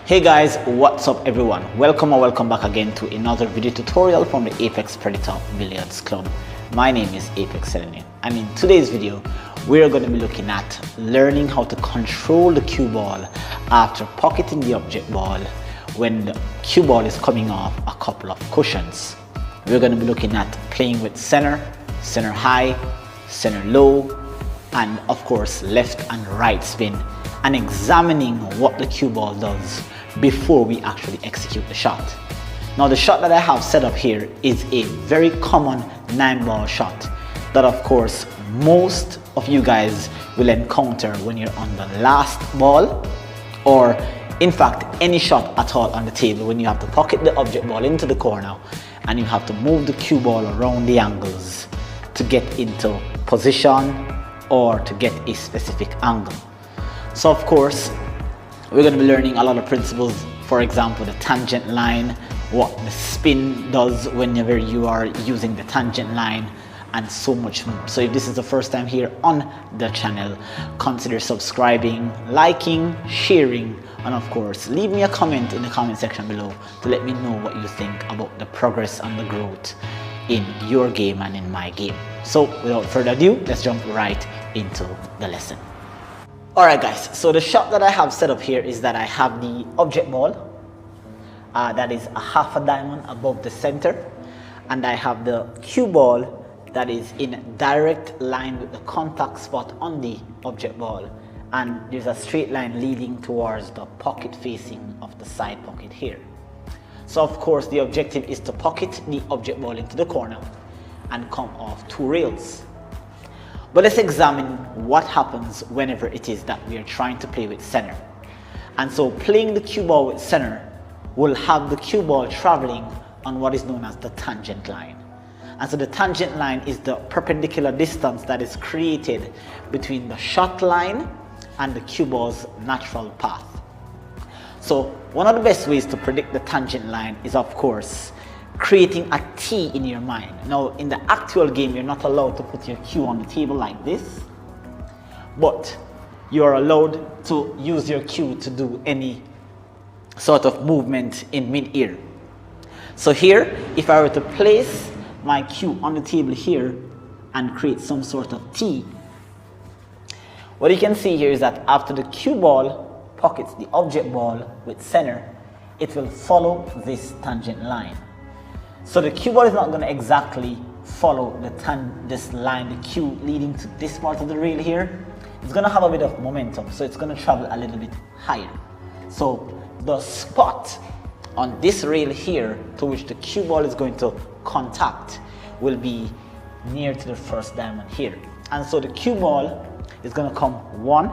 Hey guys, what's up everyone? Welcome or welcome back again to another video tutorial from the Apex Predator Billiards Club. My name is Apex Selenium, and in today's video we're going to be looking at learning how to control the cue ball after pocketing the object ball when the cue ball is coming off a couple of cushions. We're going to be looking at playing with center, center high, center low, and of course left and right spin, and examining what the cue ball does before we actually execute the shot. Now the shot that I have set up here is a very common 9-ball shot that of course most of you guys will encounter when you're on the last ball, or in fact any shot at all on the table when you have to pocket the object ball into the corner and you have to move the cue ball around the angles to get into position or to get a specific angle. So of course we're going to be learning a lot of principles, for example the tangent line, what the spin does whenever you are using the tangent line, and so much more. So if this is the first time here on the channel, consider subscribing, liking, sharing, and of course leave me a comment in the comment section below to let me know what you think about the progress and the growth in your game and in my game. So without further ado, let's jump right into the lesson. Alright guys, so the shot that I have set up here is that I have the object ball that is a half a diamond above the center, and I have the cue ball that is in direct line with the contact spot on the object ball, and there's a straight line leading towards the pocket facing of the side pocket here. So of course the objective is to pocket the object ball into the corner and come off 2 rails. But let's examine what happens whenever it is that we are trying to play with center. And so playing the cue ball with center will have the cue ball traveling on what is known as the tangent line. And so the tangent line is the perpendicular distance that is created between the shot line and the cue ball's natural path. So one of the best ways to predict the tangent line is of course creating a T in your mind. Now in the actual game you're not allowed to put your cue on the table like this, but you are allowed to use your cue to do any sort of movement in mid-air. So here, if I were to place my cue on the table here and create some sort of T, what you can see here is that after the cue ball pockets the object ball with center, it will follow this tangent line. So the cue ball is not going to exactly follow this line, the cue leading to this part of the rail here. It's going to have a bit of momentum, so it's going to travel a little bit higher. So the spot on this rail here to which the cue ball is going to contact will be near to the first diamond here. And so the cue ball is going to come 1,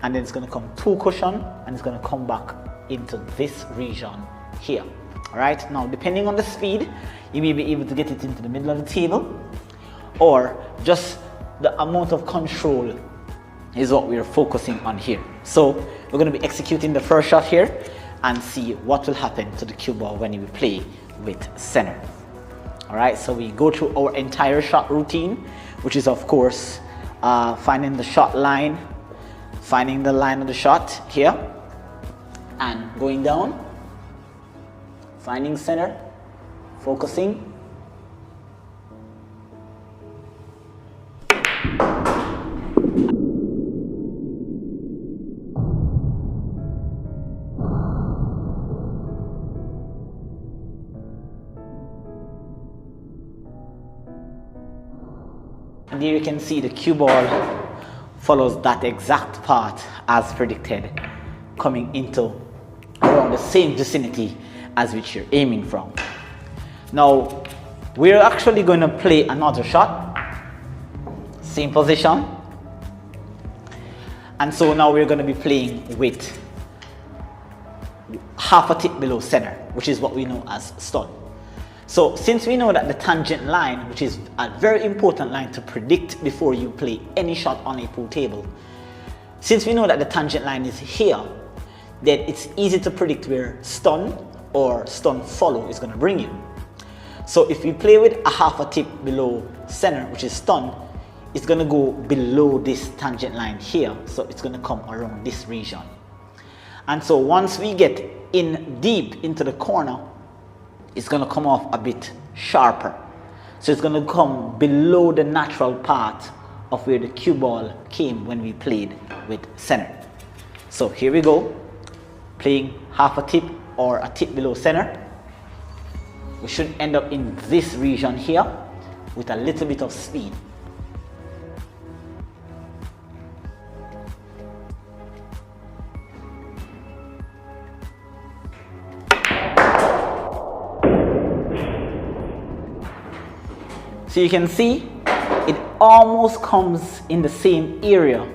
and then it's going to come 2 cushion, and it's going to come back into this region here. Alright, now depending on the speed, you may be able to get it into the middle of the table, or just the amount of control is what we're focusing on here. So we're going to be executing the first shot here and see what will happen to the cue ball when we play with center. Alright, so we go through our entire shot routine, which is of course finding the shot line, finding the line of the shot here, and going down, finding center, focusing, and here you can see the cue ball follows that exact path as predicted, coming into around the same vicinity as which you're aiming from. Now we're actually going to play another shot, same position, and so now we're going to be playing with half a tip below center, which is what we know as stun. So since we know that the tangent line, which is a very important line to predict before you play any shot on a pool table, since we know that the tangent line is here, then it's easy to predict where stun or stun follow is going to bring you. So if we play with a half a tip below center, which is stun, it's going to go below this tangent line here, so it's going to come around this region. And so once we get in deep into the corner, it's going to come off a bit sharper. So it's going to come below the natural part of where the cue ball came when we played with center. So here we go, playing half a tip or a tip below center. We should end up in this region here with a little bit of speed. So you can see it almost comes in the same area.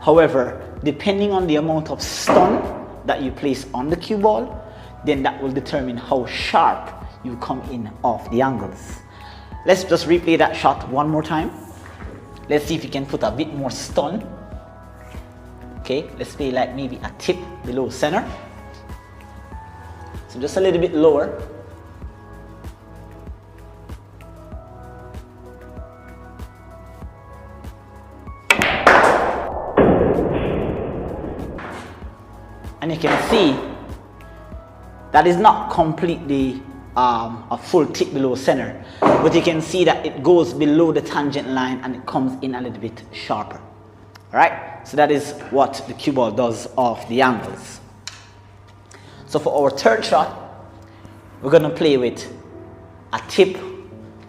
However, depending on the amount of stun that you place on the cue ball, then that will determine how sharp you come in off the angles. Let's just replay that shot one more time. Let's see if we can put a bit more stun. Okay, let's play like maybe a tip below center. So just a little bit lower. And you can see that is not completely a full tip below center, but you can see that it goes below the tangent line and it comes in a little bit sharper. Alright, so that is what the cue ball does off the angles. So for our third shot, we're going to play with a tip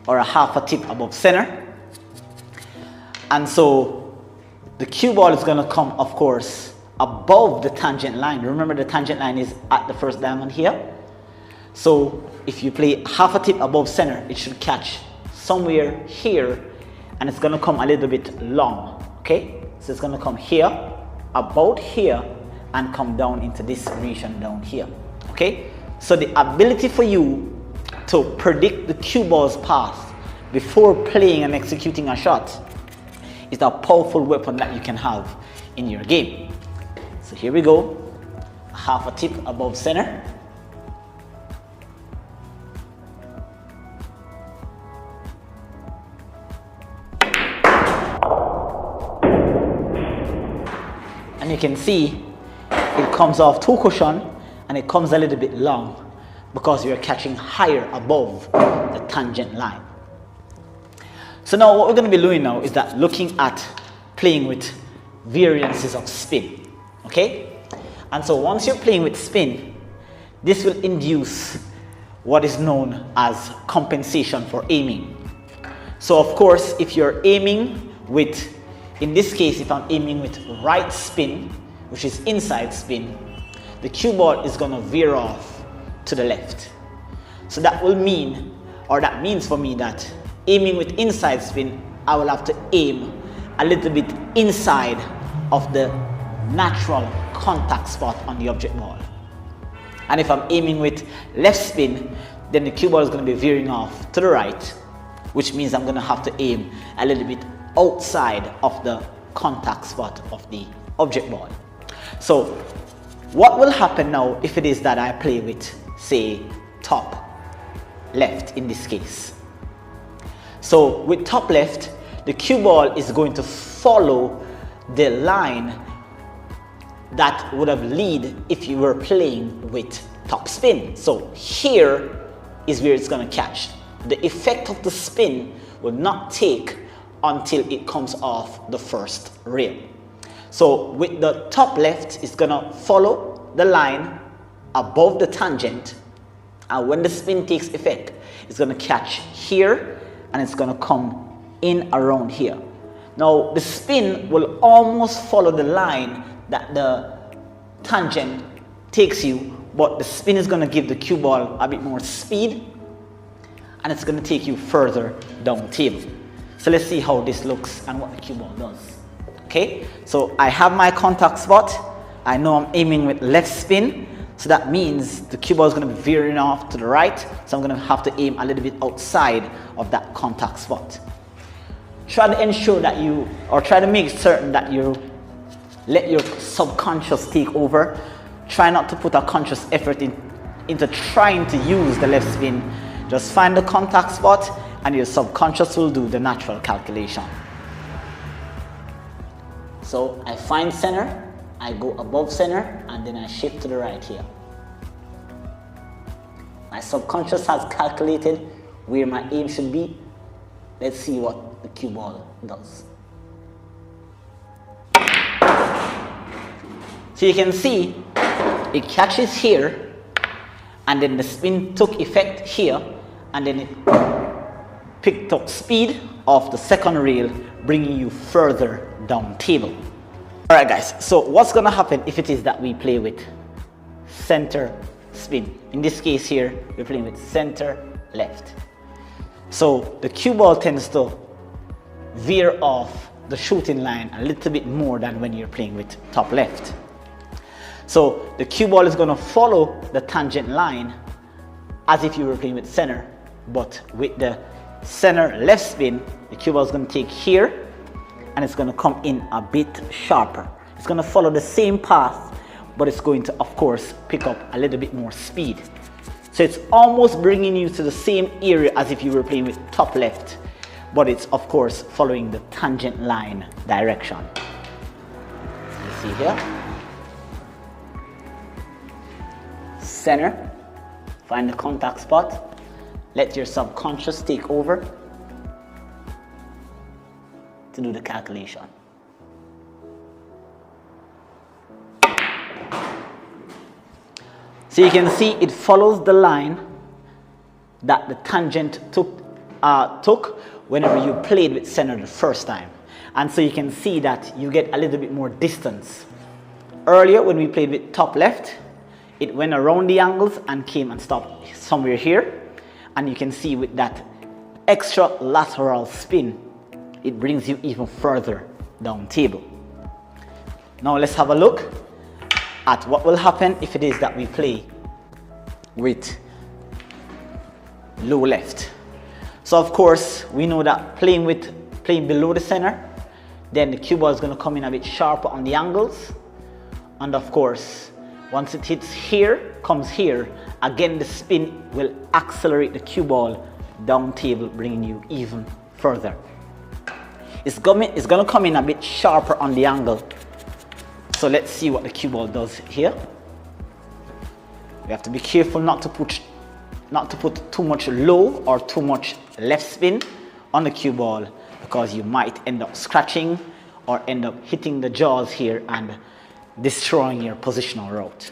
or a half a tip above center. And so the cue ball is going to come, of course, above the tangent line. Remember, the tangent line is at the first diamond here. So if you play half a tip above center, it should catch somewhere here, and it's going to come a little bit long. Okay, so it's going to come here, about here, and come down into this region down here. Okay, so the ability for you to predict the cue ball's path before playing and executing a shot is a powerful weapon that you can have in your game. So here we go, half a tip above center. And you can see it comes off too cushion and it comes a little bit long because you're catching higher above the tangent line. So now what we're going to be doing now is that looking at playing with variances of spin. Okay, and so once you're playing with spin, this will induce what is known as compensation for aiming. So of course, if you're aiming with, in this case, if I'm aiming with right spin, which is inside spin, the cue ball is going to veer off to the left. So that will mean, or that means for me, that aiming with inside spin, I will have to aim a little bit inside of the natural contact spot on the object ball. And if I'm aiming with left spin, then the cue ball is going to be veering off to the right, which means I'm going to have to aim a little bit outside of the contact spot of the object ball. So what will happen now if it is that I play with, say, top left in this case? So with top left, the cue ball is going to follow the line that would have lead if you were playing with top spin. So here is where it's going to catch. The effect of the spin will not take until it comes off the first rail. So with the top left, it's going to follow the line above the tangent, and when the spin takes effect, it's going to catch here and it's going to come in around here. Now the spin will almost follow the line that the tangent takes you, but the spin is going to give the cue ball a bit more speed and it's going to take you further down the table. So let's see how this looks and what the cue ball does. Okay, so I have my contact spot. I know I'm aiming with left spin, so that means the cue ball is going to be veering off to the right, so I'm going to have to aim a little bit outside of that contact spot. Try to ensure that you, or try to make certain that you let your subconscious take over. Try not to put a conscious effort into trying to use the left spin. Just find the contact spot and your subconscious will do the natural calculation. So I find center, I go above center, and then I shift to the right here. My subconscious has calculated where my aim should be. Let's see what the cue ball does. So you can see it catches here, and then the spin took effect here, and then it picked up speed of the second rail, bringing you further down table. Alright guys, so what's gonna happen if it is that we play with center spin? In this case here, we're playing with center left. So the cue ball tends to veer off the shooting line a little bit more than when you're playing with top left. So the cue ball is going to follow the tangent line as if you were playing with center, but with the center left spin, the cue ball is going to take here and it's going to come in a bit sharper. It's going to follow the same path, but it's going to, of course, pick up a little bit more speed. So it's almost bringing you to the same area as if you were playing with top left, but it's, of course, following the tangent line direction. You see here? Center, find the contact spot, let your subconscious take over to do the calculation. So you can see it follows the line that the tangent took whenever you played with center the first time. And so you can see that you get a little bit more distance. Earlier when we played with top left, it went around the angles and came and stopped somewhere here. And you can see with that extra lateral spin, it brings you even further down table. Now let's have a look at what will happen if it is that we play with low left. So of course, we know that playing below the center, then the cue ball is going to come in a bit sharper on the angles. And of course, once it hits here, comes here, again the spin will accelerate the cue ball down table, bringing you even further. It's going to come in a bit sharper on the angle. So let's see what the cue ball does here. We have to be careful not to put too much low or too much left spin on the cue ball, because you might end up scratching or end up hitting the jaws here and destroying your positional route.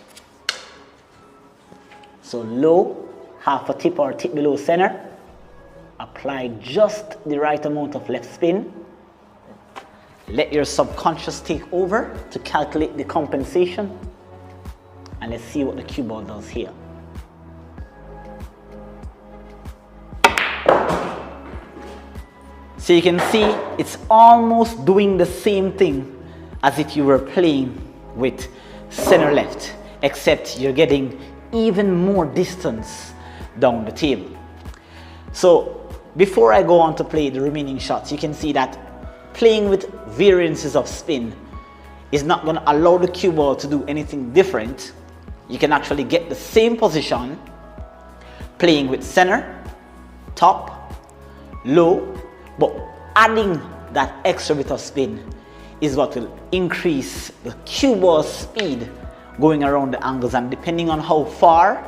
So low, half a tip or a tip below center. Apply just the right amount of left spin. Let your subconscious take over to calculate the compensation. And let's see what the cue ball does here. So you can see it's almost doing the same thing as if you were playing with center left, except you're getting even more distance down the table. So before I go on to play the remaining shots, you can see that playing with variances of spin is not going to allow the cue ball to do anything different. You can actually get the same position playing with center, top, low, but adding that extra bit of spin is what will increase the cue ball speed going around the angles. And depending on how far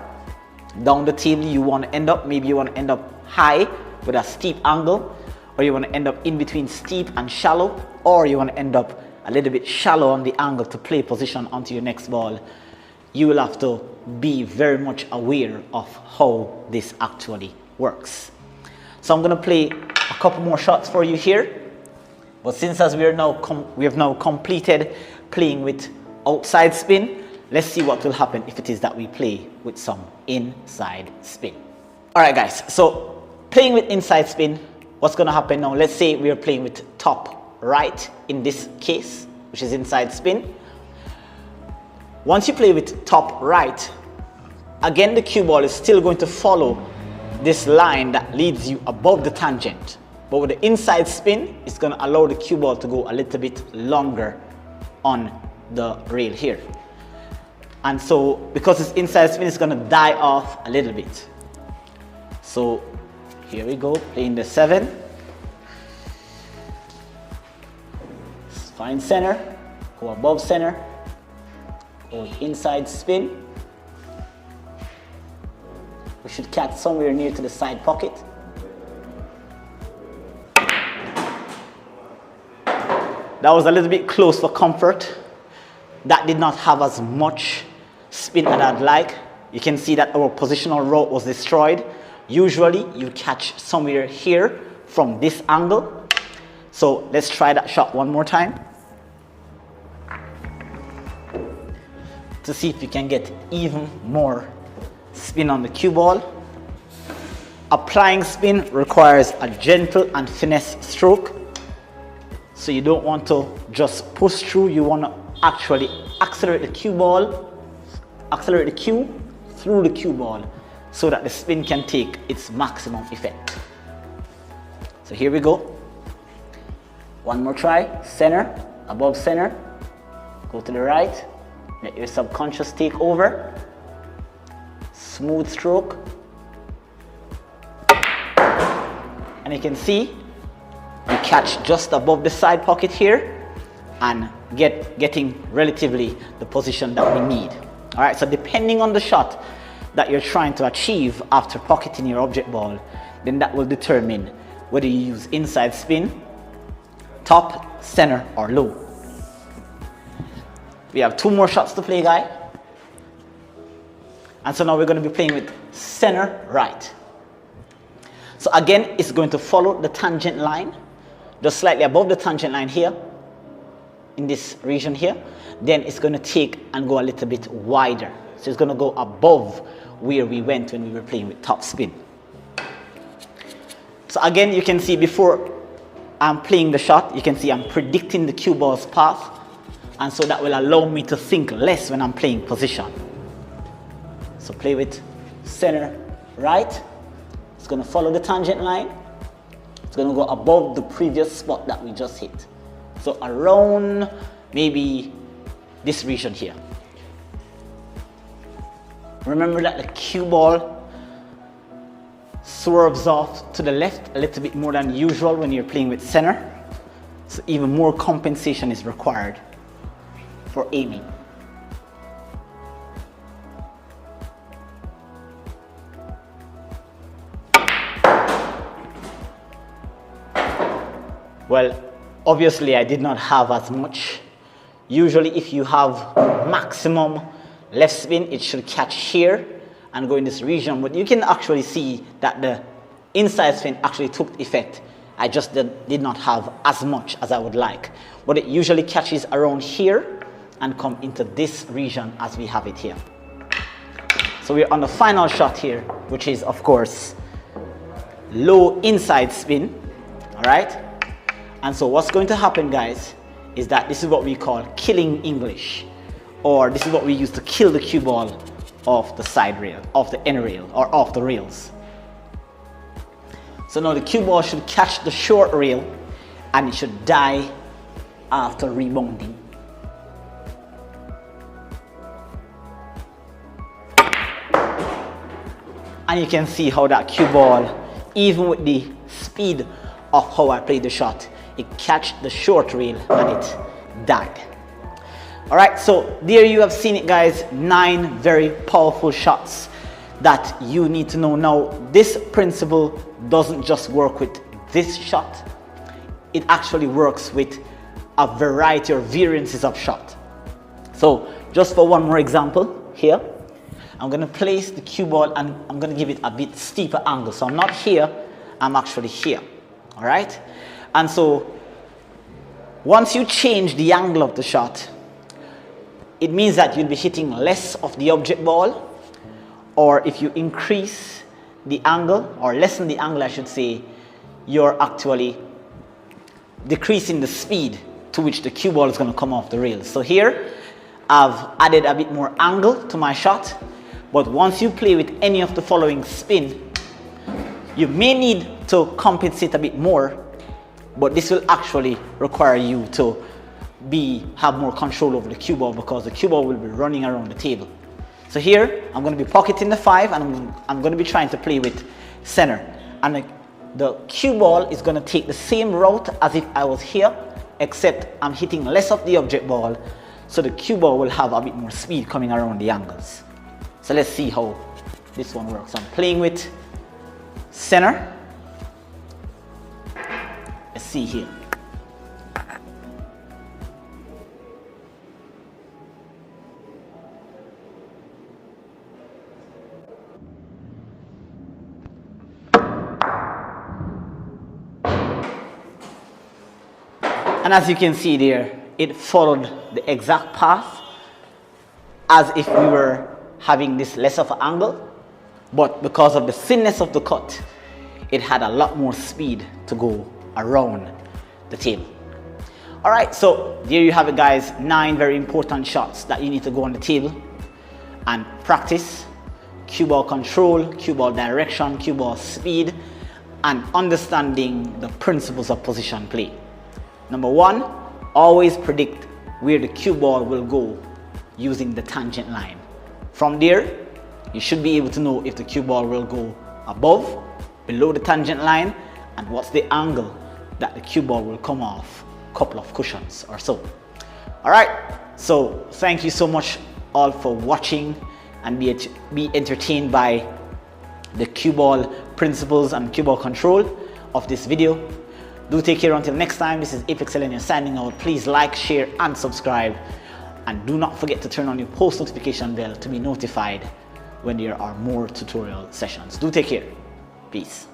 down the table you want to end up, maybe you want to end up high with a steep angle, or you want to end up in between steep and shallow, or you want to end up a little bit shallow on the angle to play position onto your next ball. You will have to be very much aware of how this actually works. So I'm going to play a couple more shots for you here. But since as we have now completed playing with outside spin, let's see what will happen if it is that we play with some inside spin. Alright guys, so playing with inside spin, what's going to happen now? Let's say we are playing with top right in this case, which is inside spin. Once you play with top right, again the cue ball is still going to follow this line that leads you above the tangent. But with the inside spin, it's going to allow the cue ball to go a little bit longer on the rail here. And so because it's inside spin, it's going to die off a little bit. So here we go, playing the 7. Find center, go above center, Or inside spin. We should catch somewhere near to the side pocket. That was a little bit close for comfort. That did not have as much spin as I'd like. You can see that our positional route was destroyed. Usually you catch somewhere here from this angle. So let's try that shot one more time to see if you can get even more spin on the cue ball. Applying spin requires a gentle and finesse stroke. So you don't want to just push through, you want to actually accelerate the cue ball, accelerate the cue through the cue ball so that the spin can take its maximum effect. So here we go. One more try. Center, above center, go to the right, let your subconscious take over. Smooth stroke. And you can see we catch just above the side pocket here and getting relatively the position that we need. All right, so depending on the shot that you're trying to achieve after pocketing your object ball, then that will determine whether you use inside spin, top, center, or low. We have 2 more shots to play, guy. And so now we're going to be playing with center right. So again, it's going to follow the tangent line, just slightly above the tangent line here, in this region here. Then it's going to take and go a little bit wider. So it's going to go above where we went when we were playing with top spin. So again, you can see before I'm playing the shot, you can see I'm predicting the cue ball's path. And so that will allow me to think less when I'm playing position. So play with center right. It's going to follow the tangent line. It's going to go above the previous spot that we just hit. So around maybe this region here. Remember that the cue ball swerves off to the left a little bit more than usual when you're playing with center. So even more compensation is required for aiming. Well, obviously I did not have as much. Usually if you have maximum left spin, it should catch here and go in this region. But you can actually see that the inside spin actually took effect. I just did not have as much as I would like. But it usually catches around here and come into this region as we have it here. So we're on the final shot here, which is of course low inside spin. All right. And so what's going to happen, guys, is that this is what we call killing English, or this is what we use to kill the cue ball off the side rail, off the end rail, or off the rails. So now the cue ball should catch the short rail and it should die after rebounding. And you can see how that cue ball, even with the speed of how I played the shot, it catch the short rail and it died. All right, so there you have seen it, guys. 9 very powerful shots that you need to know. Now, this principle doesn't just work with this shot. It actually works with a variety or variances of shot. So just for one more example here, I'm going to place the cue ball and I'm going to give it a bit steeper angle. So I'm not here, I'm actually here. All right. And so once you change the angle of the shot, it means that you'll be hitting less of the object ball, or if you increase the angle or lessen the angle, I should say, you're actually decreasing the speed to which the cue ball is going to come off the rails. So here I've added a bit more angle to my shot, but once you play with any of the following spin, you may need to compensate a bit more, but this will actually require you to have more control over the cue ball, because the cue ball will be running around the table. So here I'm going to be pocketing the 5 and I'm going to be trying to play with center, and the cue ball is going to take the same route as if I was here, except I'm hitting less of the object ball so the cue ball will have a bit more speed coming around the angles. So let's see how this one works. I'm playing with center. Let's see here. And as you can see there, it followed the exact path as if we were having this less of an angle, but because of the thinness of the cut, it had a lot more speed to go around the table. All right, so there you have it, guys. 9 very important shots that you need to go on the table and practice. Cue ball control, cue ball direction, cue ball speed, and understanding the principles of position play. Number 1, always predict where the cue ball will go using the tangent line. From there, you should be able to know if the cue ball will go above, below the tangent line, and what's the angle that the cue ball will come off a couple of cushions or so. All right, so thank you so much all for watching, and be entertained by the cue ball principles and cue ball control of this video. Do take care until next time. This is Apex Selenium signing out. Please like, share, and subscribe. And do not forget to turn on your post notification bell to be notified when there are more tutorial sessions. Do take care. Peace.